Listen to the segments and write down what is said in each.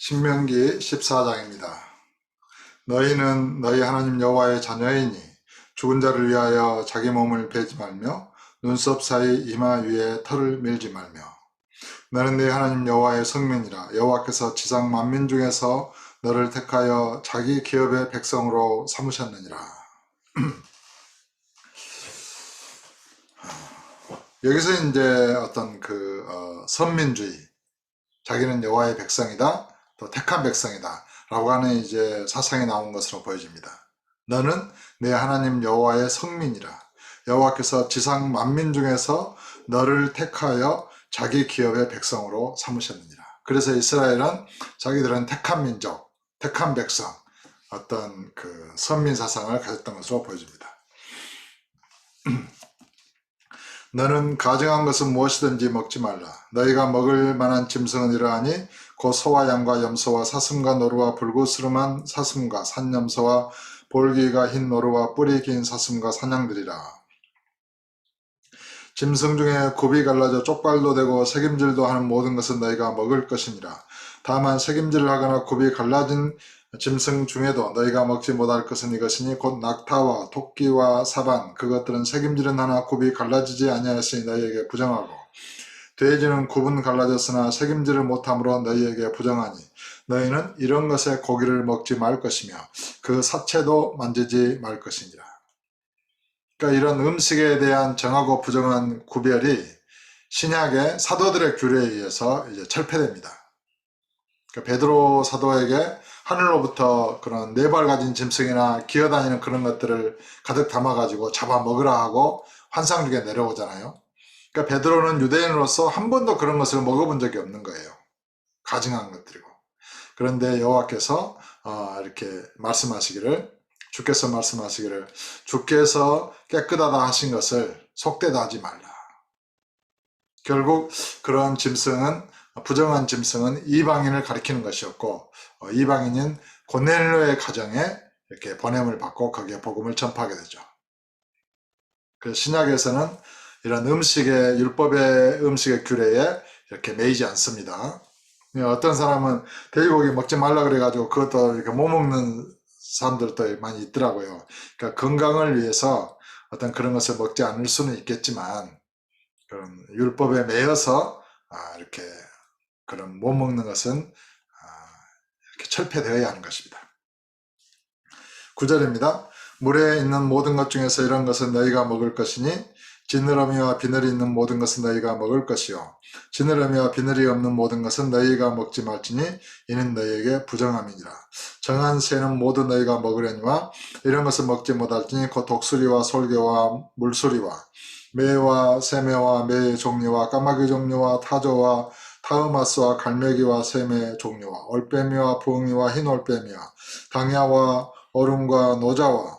신명기 14장입니다. 너희는 너희 하나님 여호와의 자녀이니 죽은 자를 위하여 자기 몸을 베지 말며 눈썹 사이 이마 위에 털을 밀지 말며 너는 네 하나님 여호와의 성민이라. 여호와께서 지상 만민 중에서 너를 택하여 자기 기업의 백성으로 삼으셨느니라. 여기서 이제 어떤 선민주의, 자기는 여호와의 백성이다, 또 택한 백성이다 라고 하는 이제 사상이 나온 것으로 보여집니다. 너는 내 하나님 여호와의 성민이라. 여호와께서 지상 만민 중에서 너를 택하여 자기 기업의 백성으로 삼으셨느니라. 그래서 이스라엘은 자기들은 택한 민족, 택한 백성, 어떤 선민 사상을 가졌던 것으로 보여집니다. 너는 가증한 것은 무엇이든지 먹지 말라. 너희가 먹을 만한 짐승은 이러하니 곧 소와 양과 염소와 사슴과 노루와 불구스름한 사슴과 산염소와 볼기가 흰 노루와 뿔이 긴 사슴과 사냥들이라. 짐승 중에 굽이 갈라져 쪽발도 되고 새김질도 하는 모든 것은 너희가 먹을 것이니라. 다만 새김질을 하거나 굽이 갈라진 짐승 중에도 너희가 먹지 못할 것은 이것이니 곧 낙타와 토끼와 사반, 그것들은 새김질은 하나 굽이 갈라지지 아니하였으니 너희에게 부정하고, 돼지는 굽은 갈라졌으나 새김질을 못함으로 너희에게 부정하니 너희는 이런 것의 고기를 먹지 말 것이며 그 사체도 만지지 말 것이니라. 그러니까 이런 음식에 대한 정하고 부정한 구별이 신약의 사도들의 규례에 의해서 이제 철폐됩니다. 그러니까 베드로 사도에게 하늘로부터 그런 네 발 가진 짐승이나 기어다니는 그런 것들을 가득 담아가지고 잡아 먹으라 하고 환상 중에 내려오잖아요. 그러니까 베드로는 유대인으로서 한 번도 그런 것을 먹어본 적이 없는 거예요. 가증한 것들이고. 그런데 여호와께서 이렇게 주께서 말씀하시기를 주께서 깨끗하다 하신 것을 속되다 하지 말라. 결국 그런 짐승은, 부정한 짐승은 이방인을 가리키는 것이었고, 이방인인 고넬료의 가정에 이렇게 보냄을 받고 거기에 복음을 전파하게 되죠. 그래서 신약에서는 이런 율법의 음식의 규례에 이렇게 매이지 않습니다. 어떤 사람은 돼지고기 먹지 말라 그래가지고 그것도 이렇게 못 먹는 사람들도 많이 있더라고요. 그러니까 건강을 위해서 어떤 그런 것을 먹지 않을 수는 있겠지만, 그런 율법에 매여서 이렇게 그런 못 먹는 것은 이렇게 철폐되어야 하는 것입니다. 9절입니다. 물에 있는 모든 것 중에서 이런 것은 너희가 먹을 것이니 지느러미와 비늘이 있는 모든 것은 너희가 먹을 것이요 지느러미와 비늘이 없는 모든 것은 너희가 먹지 말지니 이는 너희에게 부정함이니라. 정한 새는 모두 너희가 먹으려니와 이런 것을 먹지 못할지니 곧 독수리와 솔개와 물소리와 매와 새매와 매의 종류와 까마귀 종류와 타조와 타흐마스와 갈매기와 새매 종류와 올빼미와 부엉이와 흰올빼미와 당야와 어rum과 노자와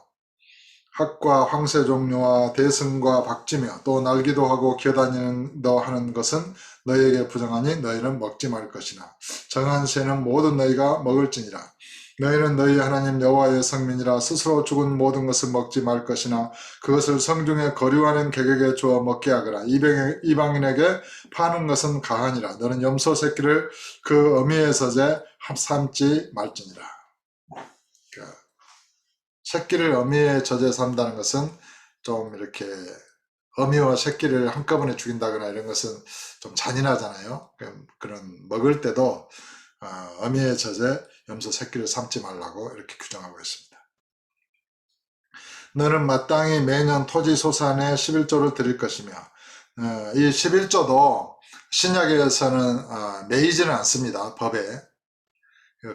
학과 황새 종류와 대승과 박쥐며 또 날기도 하고 기어다니는도 하는 것은 너희에게 부정하니 너희는 먹지 말 것이나 정한 새는 모두 너희가 먹을지니라. 너희는 너희 하나님 여호와의 성민이라. 스스로 죽은 모든 것을 먹지 말 것이나 그것을 성중에 거류하는 객에게 주어 먹게 하거나 이방인에게 파는 것은 가하니라. 너는 염소 새끼를 그 어미의 젖에 삼지 말지니라. 새끼를 어미의 젖에 삼다는 것은 좀 이렇게 어미와 새끼를 한꺼번에 죽인다거나 이런 것은 좀 잔인하잖아요. 그런 먹을 때도 어미의 젖에 염소 새끼를 삼지 말라고 이렇게 규정하고 있습니다. 너는 마땅히 매년 토지 소산의 11조를 드릴 것이며, 이 11조도 신약에서는 매이지는 않습니다. 법에.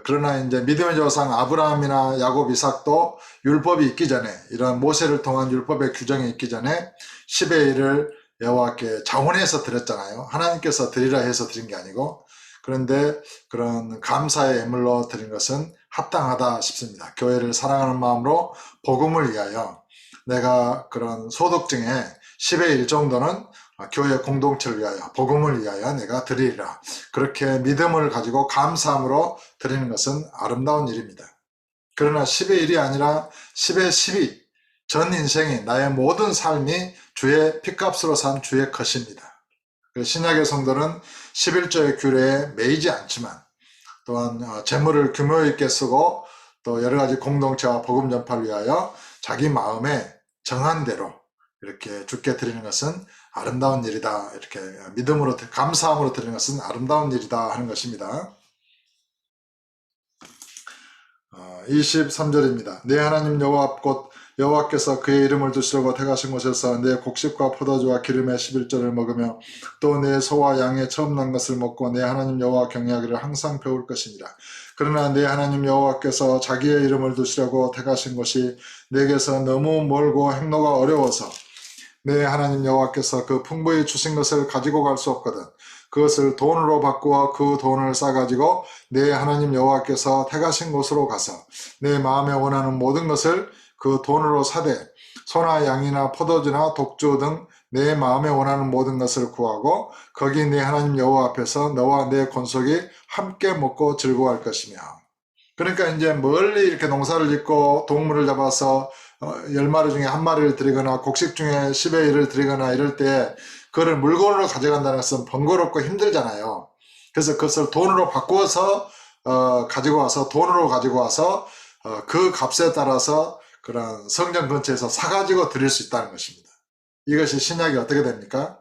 그러나 이제 믿음의 조상 아브라함이나 야곱, 이삭도 율법이 있기 전에, 이런 모세를 통한 율법의 규정이 있기 전에 10의 1을 여호와께 자원해서 드렸잖아요. 하나님께서 드리라 해서 드린 게 아니고. 그런데 그런 감사의 예물로 드린 것은 합당하다 싶습니다. 교회를 사랑하는 마음으로 복음을 위하여 내가 그런 소득 중에 10의 1 정도는 교회 공동체를 위하여, 복음을 위하여 내가 드리리라. 그렇게 믿음을 가지고 감사함으로 드리는 것은 아름다운 일입니다. 그러나 10의 1이 아니라 10의 12, 전 인생이, 나의 모든 삶이 주의 핏값으로 산 주의 것입니다. 신약의 성도는 11조의 규례에 매이지 않지만 또한 재물을 규모 있게 쓰고 또 여러 가지 공동체와 복음 전파를 위하여 자기 마음에 정한 대로 이렇게 주께 드리는 것은 아름다운 일이다. 이렇게 믿음으로 감사함으로 드리는 것은 아름다운 일이다 하는 것입니다. 23절입니다. 내 하나님 여호와 곧 여호와께서 그의 이름을 두시려고 택하신 곳에서 내 곡식과 포도주와 기름의 11절을 먹으며 또 내 소와 양의 처음 난 것을 먹고 내 하나님 여호와 경외하기를 항상 배울 것이니라. 그러나 내 하나님 여호와께서 자기의 이름을 두시려고 택하신 곳이 내게서 너무 멀고 행로가 어려워서 내 하나님 여호와께서 그 풍부히 주신 것을 가지고 갈 수 없거든. 그것을 돈으로 바꾸어 그 돈을 싸가지고 내 하나님 여호와께서 택하신 곳으로 가서 내 마음에 원하는 모든 것을 그 돈으로 사되 소나 양이나 포도주나 독주 등 내 마음에 원하는 모든 것을 구하고 거기 내 하나님 여호와 앞에서 너와 내 권속이 함께 먹고 즐거워할 것이며. 그러니까 이제 멀리 이렇게 농사를 짓고 동물을 잡아서 10마리 중에 한 마리를 드리거나 곡식 중에 10의 1을 드리거나 이럴 때 그걸 물건으로 가져간다는 것은 번거롭고 힘들잖아요. 그래서 그것을 돈으로 바꾸어서 가지고 와서 돈으로 가지고 와서 그 값에 따라서 그런 성전 근처에서 사가지고 드릴 수 있다는 것입니다. 이것이 신약이 어떻게 됩니까?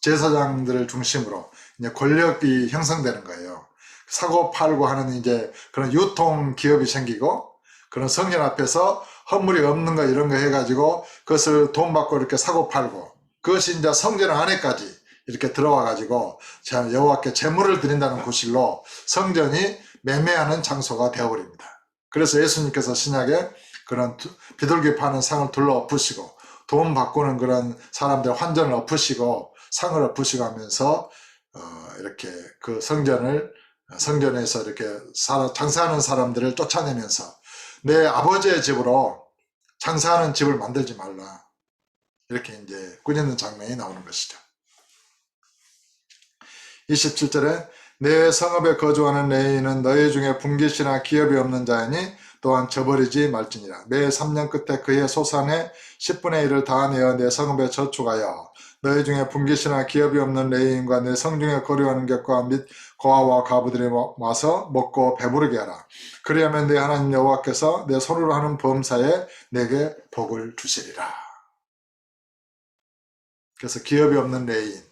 제사장들을 중심으로 이제 권력이 형성되는 거예요. 사고 팔고 하는 이제 그런 유통 기업이 생기고 그런 성전 앞에서 허물이 없는 거 이런 거 해가지고 그것을 돈 받고 이렇게 사고 팔고 그것이 이제 성전 안에까지 이렇게 들어와 가지고 여호와께 제물을 드린다는 구실로 성전이 매매하는 장소가 되어버립니다. 그래서 예수님께서 신약에 그런 비둘기 파는 상을 둘러 엎으시고 돈 바꾸는 그런 사람들 환전을 엎으시고 상을 엎으시고 하면서 이렇게 그 성전에서 이렇게 장사하는 사람들을 쫓아내면서 내 아버지의 집으로 장사하는 집을 만들지 말라. 이렇게 이제 꾸짖는 장면이 나오는 것이죠. 27절에 내 성읍에 거주하는 레위인은 너희 중에 분깃이나 기업이 없는 자이니 또한 저버리지 말지니라. 매 3년 끝에 그의 소산의 10분의 1을 다 내어 내 성읍에 저축하여 너희 중에 분깃이나 기업이 없는 레위인과 내 성중에 거류하는 객과 및 고아와 가부들이 와서 먹고 배부르게 하라. 그리하면 내 하나님 여호와께서 내 손으로 하는 범사에 내게 복을 주시리라. 그래서 기업이 없는 레위인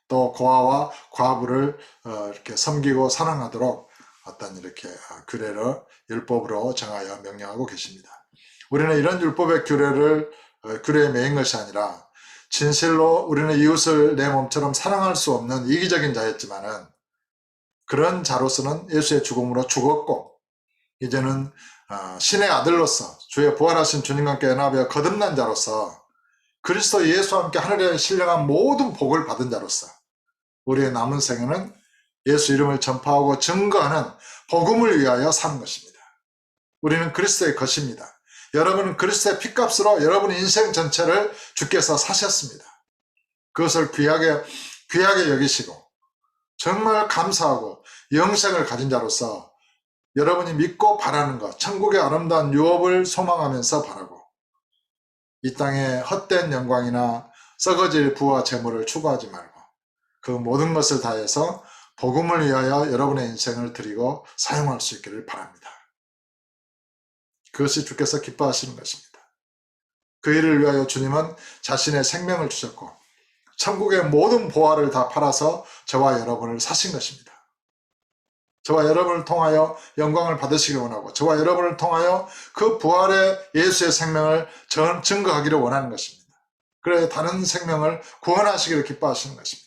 또 고아와 과부를 이렇게 섬기고 사랑하도록 어떤 이렇게 규례를 율법으로 정하여 명령하고 계십니다. 우리는 이런 율법의 규례에 매인 것이 아니라 진실로 우리는 이웃을 내 몸처럼 사랑할 수 없는 이기적인 자였지만은 그런 자로서는 예수의 죽음으로 죽었고 이제는 신의 아들로서 주의 부활하신 주님과 함께 연합하여 거듭난 자로서 그리스도 예수와 함께 하늘에 신령한 모든 복을 받은 자로서 우리의 남은 생애는 예수 이름을 전파하고 증거하는 복음을 위하여 사는 것입니다. 우리는 그리스도의 것입니다. 여러분은 그리스도의 핏값으로 여러분의 인생 전체를 주께서 사셨습니다. 그것을 귀하게 여기시고 정말 감사하고 영생을 가진 자로서 여러분이 믿고 바라는 것, 천국의 아름다운 유업을 소망하면서 바라고 이 땅의 헛된 영광이나 썩어질 부와 재물을 추구하지 말고 그 모든 것을 다해서 복음을 위하여 여러분의 인생을 드리고 사용할 수 있기를 바랍니다. 그것이 주께서 기뻐하시는 것입니다. 그 일을 위하여 주님은 자신의 생명을 주셨고 천국의 모든 보화를 다 팔아서 저와 여러분을 사신 것입니다. 저와 여러분을 통하여 영광을 받으시기 원하고 저와 여러분을 통하여 그 부활의 예수의 생명을 증거하기를 원하는 것입니다. 그래 다른 생명을 구원하시기를 기뻐하시는 것입니다.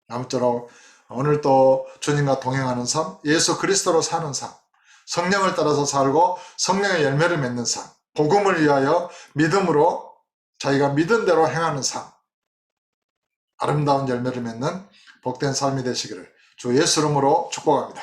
아무쪼록 오늘 또 주님과 동행하는 삶, 예수 그리스도로 사는 삶, 성령을 따라서 살고 성령의 열매를 맺는 삶, 복음을 위하여 믿음으로 자기가 믿은 대로 행하는 삶, 아름다운 열매를 맺는 복된 삶이 되시기를 주 예수 이름으로 축복합니다.